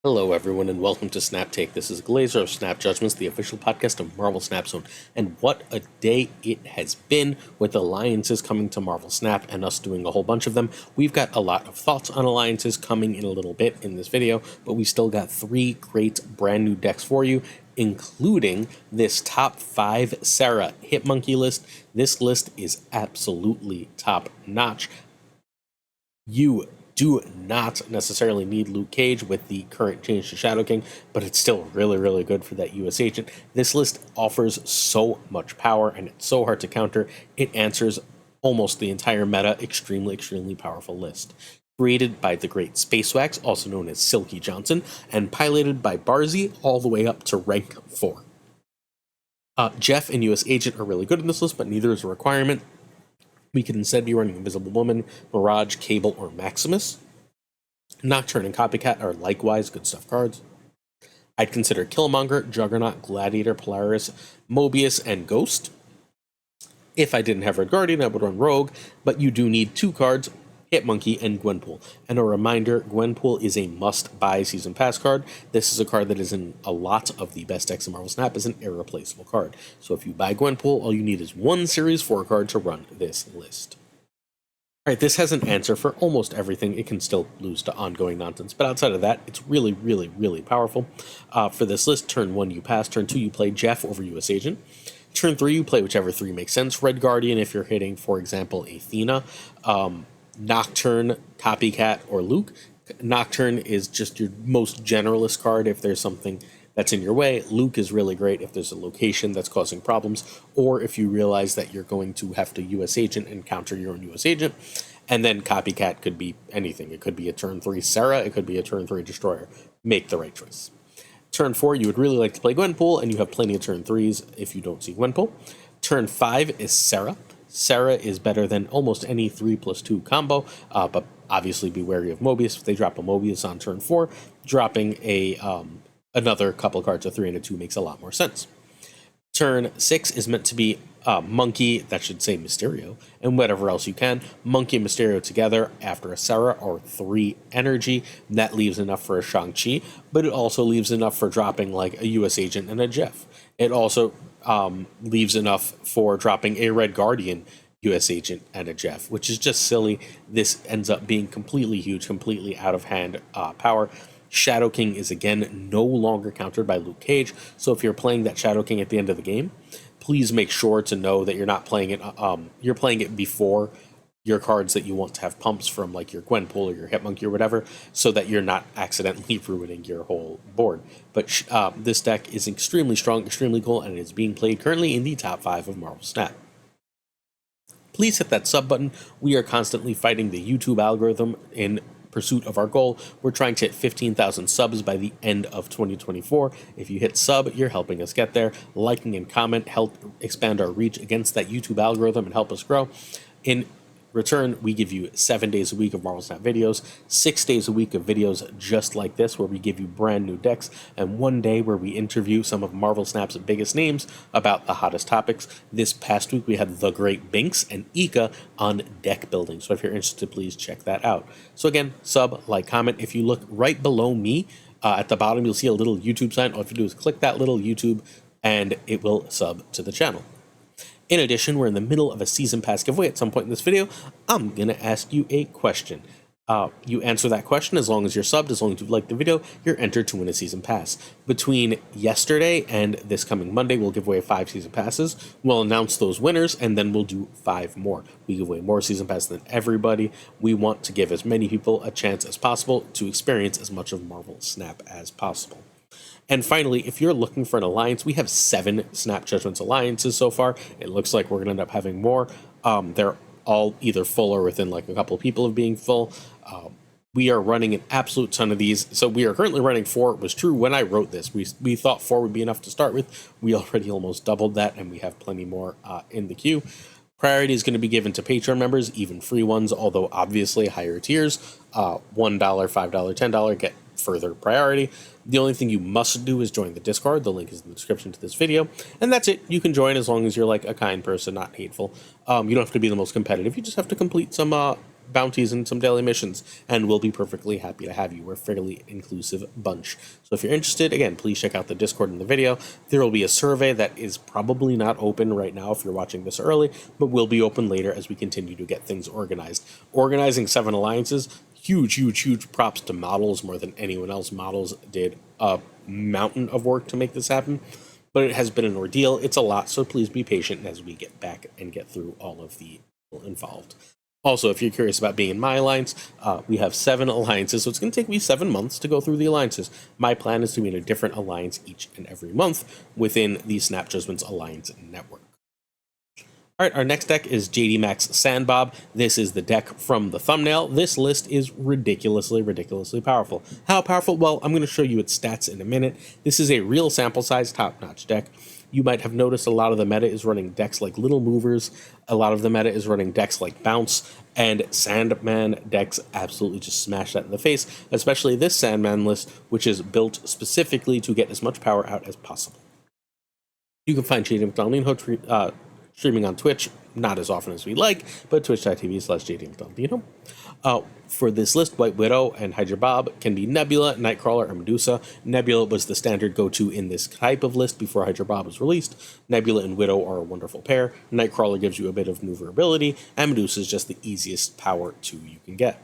Hello, everyone, and welcome to Snap Take. This is Glazer of Snap Judgments, the official podcast of Marvel Snap Zone. And what a day it has been with alliances coming to Marvel Snap and us doing a whole bunch of them. We've got a lot of thoughts on alliances coming in a little bit in this video, but we still got 3 great brand new decks for you, including this top 5 Sera Hit Monkey list. This list is absolutely top notch. You do not necessarily need Luke Cage with the current change to Shadow King, but it's still really good for that US agent. This list offers so much power, and it's so hard to counter. It answers almost the entire meta, extremely powerful list. Created by the great Spacewax, also known as Silky Johnson, and piloted by Barzy all the way up to rank 4. Jeff and US Agent are really good in this list, but neither is a requirement. We could instead be running Invisible Woman, Mirage, Cable, or Maximus. Nocturne and Copycat are likewise good stuff cards. I'd consider Killmonger, Juggernaut, Gladiator, Polaris, Mobius, and Ghost. If I didn't have Red Guardian, I would run Rogue, but you do need 2 cards, Hit Monkey and Gwenpool. And a reminder, Gwenpool is a must-buy Season Pass card. This is a card that is in a lot of the best decks in Marvel Snap as an irreplaceable card. So if you buy Gwenpool, all you need is 1 Series 4 card to run this list. Alright, this has an answer for almost everything. It can still lose to ongoing nonsense, but outside of that, it's really powerful. For this list, turn 1 you pass, turn 2 you play Jeff over US Agent. Turn 3 you play whichever 3 makes sense. Red Guardian if you're hitting, for example, a thena. Nocturne, Copycat, or Luke. Nocturne is just your most generalist card if there's something that's in your way. Luke is really great if there's a location that's causing problems, or if you realize that you're going to have to US Agent and counter your own US Agent. And then Copycat could be anything. It could be a turn 3 Sera, it could be a turn 3 Destroyer. Make the right choice. Turn 4, you would really like to play Gwenpool, and you have plenty of turn 3s if you don't see Gwenpool. Turn 5 is Sera. Sera is better than almost any 3+2 combo, but obviously be wary of Mobius. If they drop a Mobius on turn 4, dropping another couple cards, a 3 and a 2, makes a lot more sense. Turn 6 is meant to be Monkey, that should say Mysterio, and whatever else you can. Monkey and Mysterio together after a Sera or 3 energy. That leaves enough for a Shang-Chi, but it also leaves enough for dropping like a US Agent and a Jeff. It also leaves enough for dropping a Red Guardian, US Agent, and a Jeff, which is just silly. This ends up being completely huge, completely out of hand power. Shadow King is again no longer countered by Luke Cage, so if you're playing that Shadow King at the end of the game, please make sure to know that you're not playing it, you're playing it before your cards that you want to have pumps from, like your Gwenpool or your Hit Monkey or whatever, so that you're not accidentally ruining your whole board. But this deck is extremely strong, extremely cool, and it is being played currently in the top 5 of Marvel Snap. Please hit that sub button. We are constantly fighting the YouTube algorithm in pursuit of our goal. We're trying to hit 15,000 subs by the end of 2024. If you hit sub, you're helping us get there. Liking and comment help expand our reach against that YouTube algorithm and help us grow. In return, we give you 7 days a week of Marvel Snap videos, 6 days a week of videos just like this, where we give you brand new decks, and 1 day where we interview some of Marvel Snap's biggest names about the hottest topics. This past week, we had the great Binks and Ika on deck building, so if you're interested, please check that out. So again, sub, like, comment. If you look right below me, at the bottom, you'll see a little YouTube sign. All you have to do is click that little YouTube, and it will sub to the channel. In addition, we're in the middle of a Season Pass giveaway. At some point in this video, I'm going to ask you a question. You answer that question as long as you're subbed, as long as you've liked the video, you're entered to win a Season Pass. Between yesterday and this coming Monday, we'll give away 5 Season Passes. We'll announce those winners, and then we'll do 5 more. We give away more Season Passes than everybody. We want to give as many people a chance as possible to experience as much of Marvel Snap as possible. And finally, if you're looking for an alliance, we have 7 Snap Judgments alliances so far. It looks like we're going to end up having more. They're all either full or within like a couple of people of being full. We are running an absolute ton of these. So we are currently running 4. It was true when I wrote this. We thought 4 would be enough to start with. We already almost doubled that, and we have plenty more in the queue. Priority is going to be given to Patreon members, even free ones, although obviously higher tiers, $1, $5, $10 get further priority. The only thing you must do is join the Discord. The link is in the description to this video. And that's it. You can join as long as you're like a kind person, not hateful. You don't have to be the most competitive. You just have to complete some bounties and some daily missions, and we'll be perfectly happy to have you. We're a fairly inclusive bunch. So if you're interested, again, please check out the Discord in the video. There will be a survey that is probably not open right now if you're watching this early, but will be open later as we continue to get things organized. Organizing 7 alliances, huge props to Models more than anyone else. Models did a mountain of work to make this happen, but it has been an ordeal. It's a lot, so please be patient as we get back and get through all of the people involved. Also, if you're curious about being in my alliance, we have 7 alliances, so it's going to take me 7 months to go through the alliances. My plan is to be in a different alliance each and every month within the Snap Judgments Alliance Network. Alright, our next deck is JD Max Sandbob. This is the deck from the thumbnail. This list is ridiculously powerful. How powerful? Well, I'm going to show you its stats in a minute. This is a real sample size, top-notch deck. You might have noticed a lot of the meta is running decks like Little Movers. A lot of the meta is running decks like Bounce, and Sandman decks absolutely just smash that in the face, especially this Sandman list, which is built specifically to get as much power out as possible. You can find JD McDonaldino streaming on Twitch, not as often as we like, but twitch.tv/JDMcDonaldino. For this list, White Widow and Hydra Bob can be Nebula, Nightcrawler, or Medusa. Nebula was the standard go-to in this type of list before Hydra Bob was released. Nebula and Widow are a wonderful pair. Nightcrawler gives you a bit of maneuverability, and Medusa is just the easiest power 2 you can get.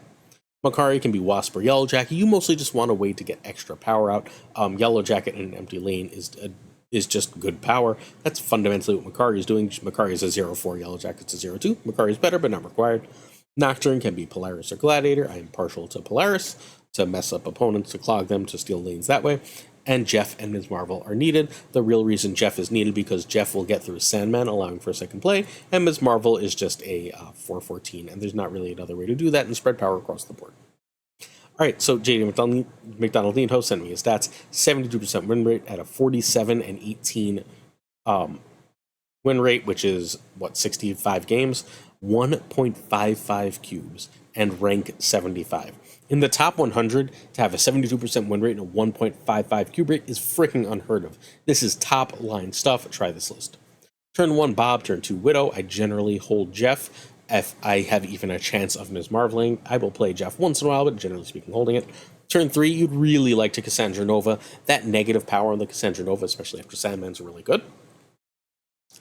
Makari can be Wasp or Yellow Jacket. You mostly just want a way to get extra power out. Yellow Jacket in an empty lane is just good power. That's fundamentally what Makari is doing. Makari is a 0-4, Yellow Jacket's a 0-2. Makari is better, but not required. Nocturne can be Polaris or Gladiator. I am partial to Polaris to mess up opponents, to clog them, to steal lanes that way. And Jeff and Ms. Marvel are needed. The real reason Jeff is needed because Jeff will get through Sandman, allowing for a second play, and Ms. Marvel is just a 4-14, and there's not really another way to do that and spread power across the board. Alright, so JD McDonaldino sent me his stats. 72% win rate at a 47 and 18 win rate, which is, 65 games? 1.55 cubes, and rank 75. In the top 100, to have a 72% win rate and a 1.55 cube rate is freaking unheard of. This is top line stuff. Try this list. Turn 1 Bob, turn 2 Widow. I generally hold Jeff. If I have even a chance of Ms. Marveling, I will play Jeff once in a while, but generally speaking, holding it. Turn 3, you'd really like to Cassandra Nova. That negative power on the Cassandra Nova, especially after Sandman's, really good.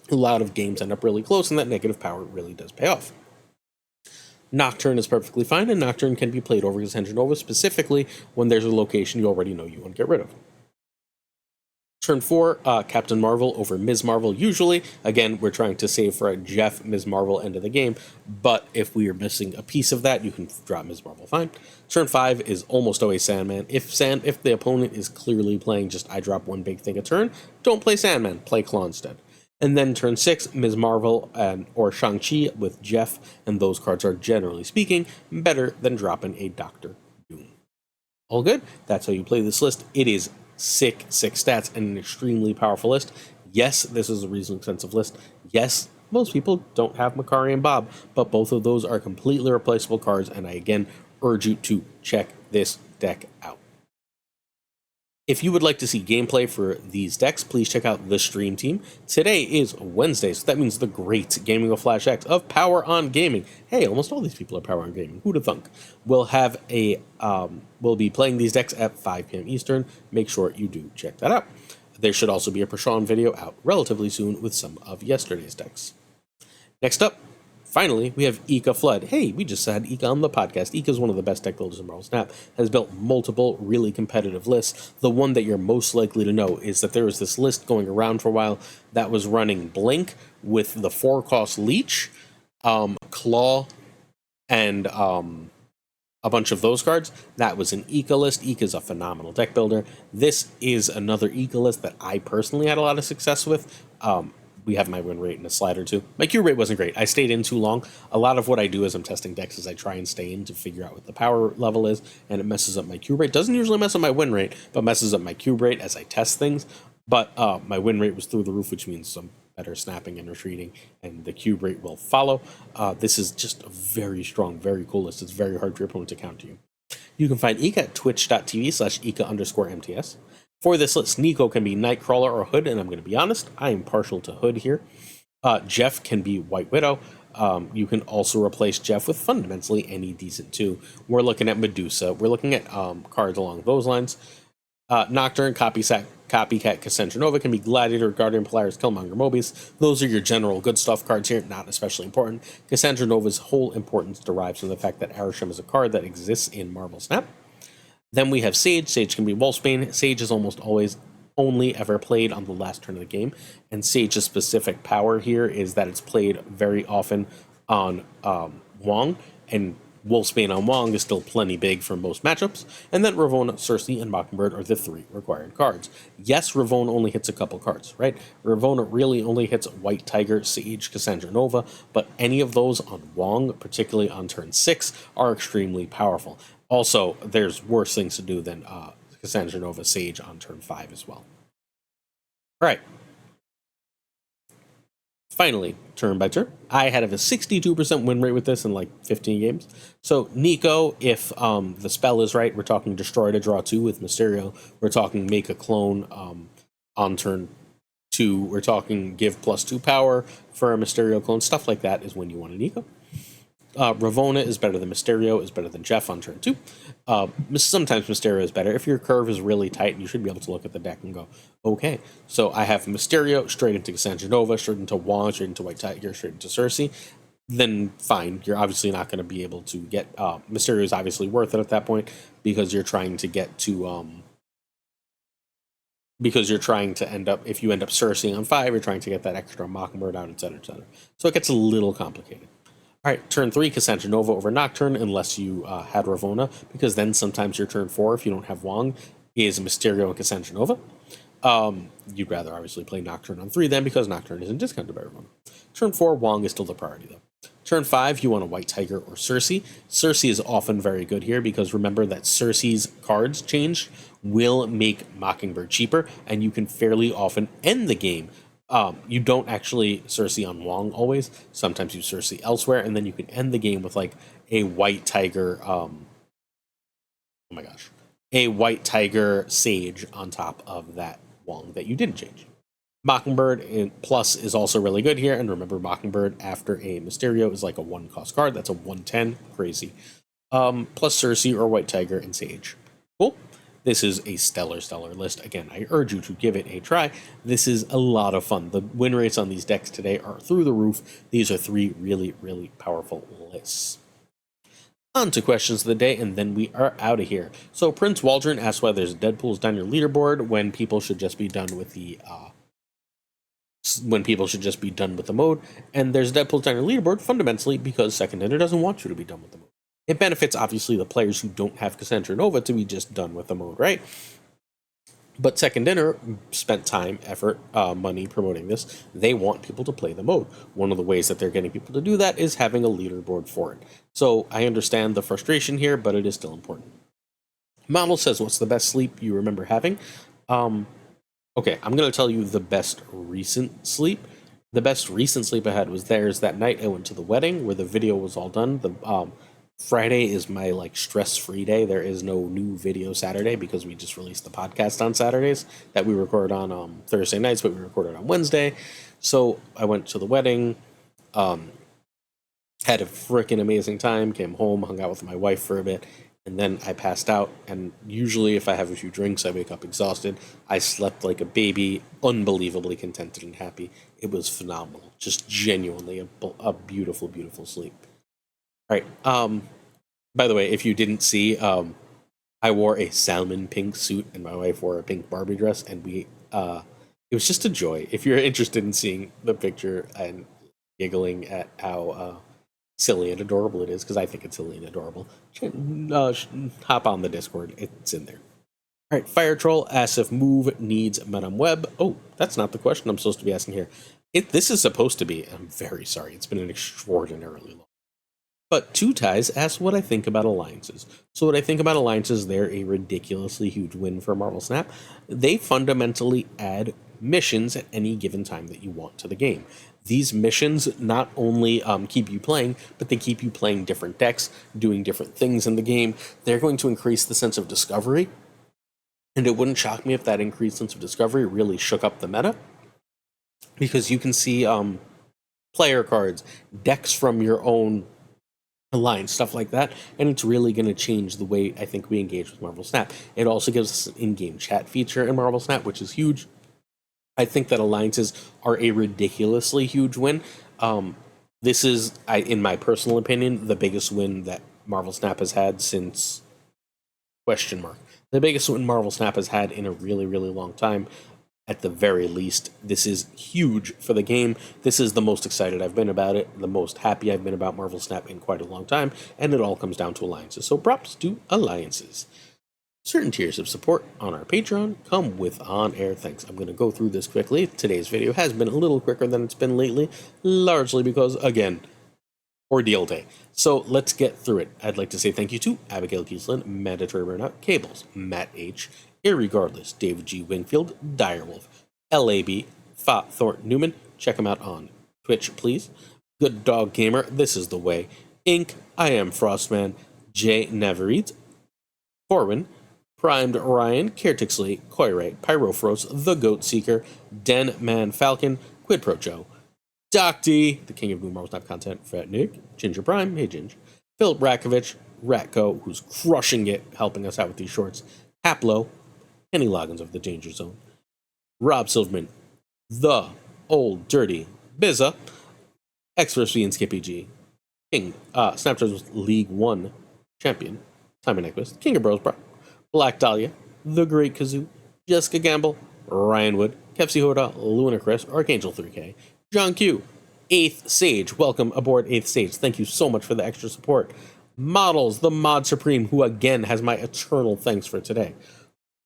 A lot of games end up really close, and that negative power really does pay off. Nocturne is perfectly fine, and Nocturne can be played over Cassandra Nova, specifically when there's a location you already know you want to get rid of. Turn 4, Captain Marvel over Ms. Marvel, usually. Again, we're trying to save for a Jeff, Ms. Marvel end of the game, but if we are missing a piece of that, you can drop Ms. Marvel, fine. Turn 5 is almost always Sandman. If the opponent is clearly playing just I drop one big thing a turn, don't play Sandman, play Claw instead. And then turn 6, Ms. Marvel or Shang-Chi with Jeff, and those cards are, generally speaking, better than dropping a Dr. Doom. All good? That's how you play this list. It is sick stats and an extremely powerful list. Yes, this is a reasonably expensive list. Yes, most people don't have Makari and Bob, but both of those are completely replaceable cards, and I again urge you to check this deck out. If you would like to see gameplay for these decks, please check out the stream team. Today is Wednesday, so that means the great GamingwithFlashX of Power on Gaming. Hey, almost all these people are Power on Gaming. Who'd have thunk? We'll have we'll be playing these decks at 5 p.m. Eastern. Make sure you do check that out. There should also be a Prashaun video out relatively soon with some of yesterday's decks. Next up, finally, we have Ika Flood. Hey, we just had Ika on the podcast. Ika is one of the best deck builders in Marvel Snap, has built multiple really competitive lists. The one that you're most likely to know is that there was this list going around for a while that was running Blink with the 4-cost Leech, Claw, and a bunch of those cards. That was an Ika list. Ika is a phenomenal deck builder. This is another Ika list that I personally had a lot of success with. We have my win rate in a slide or two. My Q rate wasn't great. I stayed in too long. A lot of what I do as I'm testing decks is I try and stay in to figure out what the power level is, and it messes up my Q rate. Doesn't usually mess up my win rate, but messes up my Q rate as I test things. But my win rate was through the roof, which means some better snapping and retreating, and the Q rate will follow. This is just a very strong, very cool list. It's very hard for your opponent to counter you. You can find Ika at twitch.tv/Ika_MTS. For this list, Nico can be Nightcrawler or Hood, and I'm going to be honest, I am partial to Hood here. Jeff can be White Widow. You can also replace Jeff with fundamentally any decent 2. We're looking at Medusa. We're looking at cards along those lines. Nocturne, Copycat, Cassandra Nova can be Gladiator, Guardian, Polaris, Killmonger, Mobius. Those are your general good stuff cards here, not especially important. Cassandra Nova's whole importance derives from the fact that Arishem is a card that exists in Marvel Snap. Then we have Sage. Sage can be Wolfsbane. Sage is almost always only ever played on the last turn of the game, and Sage's specific power here is that it's played very often on Wong, and Wolfsbane on Wong is still plenty big for most matchups. And then Ravonna, Sersi, and Mockingbird are the 3 required cards. Yes, Ravonna only hits a couple cards, right? Ravonna really only hits White Tiger, Sage, Cassandra Nova, but any of those on Wong, particularly on turn 6, are extremely powerful. Also, there's worse things to do than Cassandra Nova, Sage on turn 5 as well. All right. Finally, turn by turn, I had a 62% win rate with this in like 15 games. So Nico, if the spell is right, we're talking destroy to draw 2 with Mysterio. We're talking make a clone on turn 2. We're talking give +2 power for a Mysterio clone. Stuff like that is when you want a Nico. Ravonna is better than Mysterio, is better than Jeff on turn 2. Sometimes Mysterio is better. If your curve is really tight, you should be able to look at the deck and go, okay, so I have Mysterio straight into Cassandra Nova, straight into Wong, straight into White Tiger, straight into Sersi. Then fine, you're obviously not going to be able to get Mysterio is obviously worth it at that point because you're trying to get to because you're trying to end up, if you end up Sersi on 5, you're trying to get that extra Mockingbird out, etc., etc. So it gets a little complicated. All right, turn 3, Cassandra Nova over Nocturne, unless you had Ravonna, because then sometimes your turn 4, if you don't have Wong, is Mysterio and Cassandra Nova. You'd rather obviously play Nocturne on 3 then, because Nocturne isn't discounted by Ravonna. Turn 4, Wong is still the priority, though. Turn 5, you want a White Tiger or Sersi. Sersi is often very good here, because remember that Sersi's cards changed will make Mockingbird cheaper, and you can fairly often end the game. You don't actually Sersi on Wong always. Sometimes you Sersi elsewhere, and then you can end the game with like a White Tiger. A White Tiger Sage on top of that Wong that you didn't change. Mockingbird plus is also really good here, and remember Mockingbird after a Mysterio is like a 1-cost card. That's a 1/10, crazy. Plus Sersi or White Tiger and Sage. Cool. This is a stellar list. Again, I urge you to give it a try. This is a lot of fun. The win rates on these decks today are through the roof. These are 3 really, really powerful lists. On to questions of the day, and then we are out of here. So Prince Waldron asks why there's Deadpools down your leaderboard when people should just be done with the mode. And there's Deadpools down your leaderboard fundamentally because Second Dinner doesn't want you to be done with the mode. It benefits, obviously, the players who don't have Cassandra Nova to be just done with the mode, right? But Second Dinner spent time, effort, money promoting this. They want people to play the mode. One of the ways that they're getting people to do that is having a leaderboard for it. So I understand the frustration here, but it is still important. Model says, what's the best sleep you remember having? Okay, I'm going to tell you the best recent sleep. The best recent sleep I had was that night I went to the wedding where the video was all done. Friday is my stress-free day. There is no new video Saturday because we just released the podcast on Saturdays that we record on Thursday nights, but we recorded on Wednesday. So I went to the wedding, had a freaking amazing time, came home, hung out with my wife for a bit, and then I passed out. And usually if I have a few drinks, I wake up exhausted. I slept like a baby, unbelievably contented and happy. It was phenomenal. Just genuinely a beautiful, beautiful sleep. All right. By the way, if you didn't see, I wore a salmon pink suit and my wife wore a pink Barbie dress, and it was just a joy. If you're interested in seeing the picture and giggling at how silly and adorable it is, because I think it's silly and adorable, hop on the Discord. It's in there. All right. Fire Troll asks if Move needs Madame Web. Oh, that's not the question I'm supposed to be asking here. This is supposed to be. I'm very sorry. It's been an extraordinarily long. But Two Ties asks what I think about alliances. So what I think about alliances, they're a ridiculously huge win for Marvel Snap. They fundamentally add missions at any given time that you want to the game. These missions not only keep you playing, but they keep you playing different decks, doing different things in the game. They're going to increase the sense of discovery. And it wouldn't shock me if that increased sense of discovery really shook up the meta. Because you can see player cards, decks from your own alliance, stuff like that, and it's really going to change the way I think we engage with Marvel Snap. It also gives us an in-game chat feature in Marvel Snap, which is huge. I think that alliances are a ridiculously huge win. This is, in my personal opinion, the biggest win that Marvel Snap has had since question mark. The biggest win Marvel Snap has had in a really, really long time. At the very least, this is huge for the game. This is the most excited I've been about it, the most happy I've been about Marvel Snap in quite a long time, and it all comes down to alliances. So props to alliances. Certain tiers of support on our Patreon come with on-air thanks. I'm going to go through this quickly. Today's video has been a little quicker than it's been lately, largely because, again, ordeal day. So let's get through it. I'd like to say thank you to Abigail Kiesland, Mandatory Burnout, Cables, Matt H., Irregardless, David G. Wingfield, Direwolf, LAB, FaThorNewman. Check him out on Twitch, please. Good Dog Gamer, This Is the Way, Inc., I Am Frostman, Jay Nevereads, Corwin, Primed Ryan, Caretixley, Koiray, Pyrofros, The Goat Seeker, Den Man Falcon, Quid Pro Joe, Doc D, the king of new Marvel Snap content, Fat Nick, Ginger Prime, hey Ginger, Philip Rakovich, Ratco, who's crushing it, helping us out with these shorts, Haplo, Kenny Loggins of the Danger Zone, Rob Silverman, The Old Dirty Bizza, X-Verse and Skippy G, King, Snapchat's League 1 champion, Simon Equist, King of Bros, Black Dahlia, The Great Kazoo, Jessica Gamble, Ryan Wood, Kefsi Hoda, Luna Chris, Archangel 3K, John Q, 8th Sage, welcome aboard 8th Sage, thank you so much for the extra support. Models, the Mod Supreme, who again has my eternal thanks for today.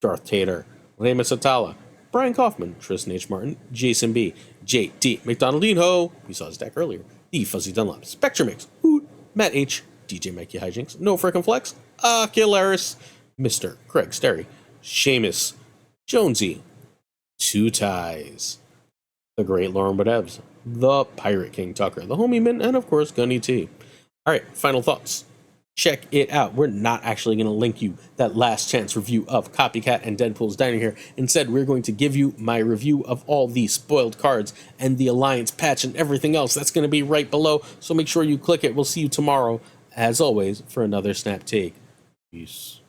Darth Tater, Lema Satala, Brian Kaufman, Tristan H. Martin, Jason B, J.D. McDonaldino, we saw his deck earlier, The Fuzzy Dunlop, Spectrumix, Hoot, Matt H., DJ Mikey Hijinks, No Frickin' Flex, Ocularis, Mr. Craig Sterry, Seamus, Jonesy, Two Ties, the Great Lauren Badevs, the Pirate King Tuccrr, the Homie Min, and of course Gunny T. Alright, final thoughts. Check it out. We're not actually going to link you that last chance review of Copycat and Deadpool's Diner here. Instead, we're going to give you my review of all the spoiled cards and the Alliance patch and everything else. That's going to be right below, so make sure you click it. We'll see you tomorrow, as always, for another Snap Take. Peace.